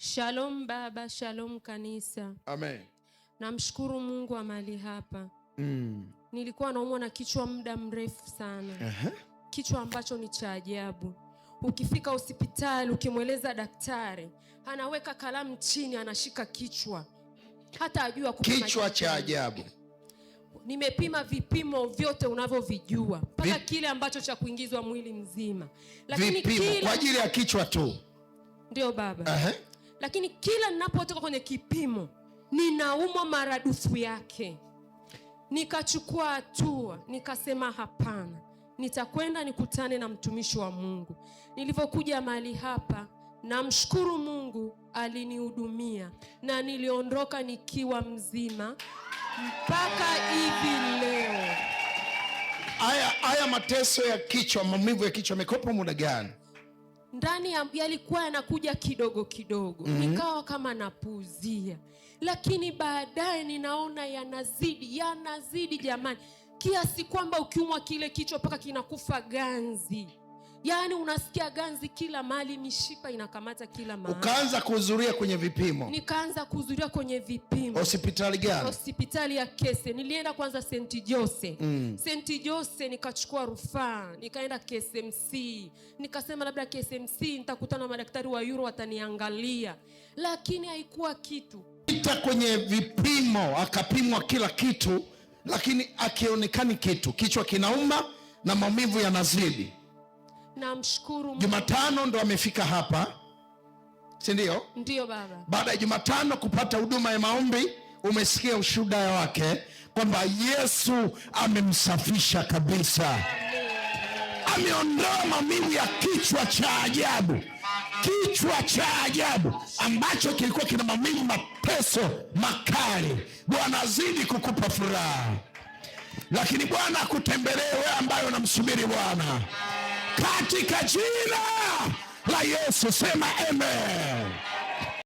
Shalom baba, shalom kanisa. Amen. Namshukuru Mungu wa mahali hapa. Nilikuwa naumwa na kichwa muda mrefu sana. Kichwa ambacho ni cha ajabu. Ukifika hospitali ukimweleza daktari, anaweka kalamu chini, anashika kichwa. Hata ajua kupima kichwa cha ajabu. Nimepima vipimo vyote unavyovijua, mpaka kile ambacho cha kuingizwa mwili mzima. Lakini vipimo kwa ajili ya kichwa tu. Ndio baba. Lakini kila ninapotoka kwenye kipimo ninaumwa maradufu yake. Nikachukua hatua, nikasema hapana, nitakwenda nikutane na mtumishi wa Mungu. Nilipokuja mahali hapa, namshukuru Mungu, alinihudumia na niliondoka nikiwa mzima mpaka hivi leo. Haya mateso ya kichwa, maumivu ya kichwa yamekopa muda gani? Ndani yalikuwa yanakuja kidogo kidogo. Nikawa kama napuuzia, lakini baadaye ninaona yanazidi jamani, kiasi kwamba ukiumwa kile kichwa mpaka kinakufa ganzi. Yaani unasikia ganzi kila mahali, mishipa inakamata kila mahali. Ukaanza kuhudhuria kwenye vipimo? Nikaanza kuhudhuria kwenye vipimo. Hospitali gani? Hospitali ya Kese. Nilienda kwanza St. Jose. St. Jose nikachukua rufaa, nikaenda KSMC. Nikasema labda KSMC nitakutana na madaktari wa Euro wataniangalia. Lakini haikuwa kitu. Ita kwenye vipimo, akapimwa kila kitu, lakini akionekani kitu. Kichwa kinauma na maumivu yanazidi. Namshukuru Mungu. Jumatano ndo amefika hapa, si ndio? Ndio baba. Baada ya Jumatano kupata huduma ya maombi, umesikia ushuhuda wake kwamba Yesu amemsafisha kabisa. Ameondoa maumivu ya kichwa cha ajabu. Kichwa cha ajabu ambacho kilikuwa kina maumivu, mateso makali. Bwana azidi kukupa furaha. Lakini Bwana akutembelee wewe ambaye unamsubiri Bwana. Katika jina la Yesu sema amen.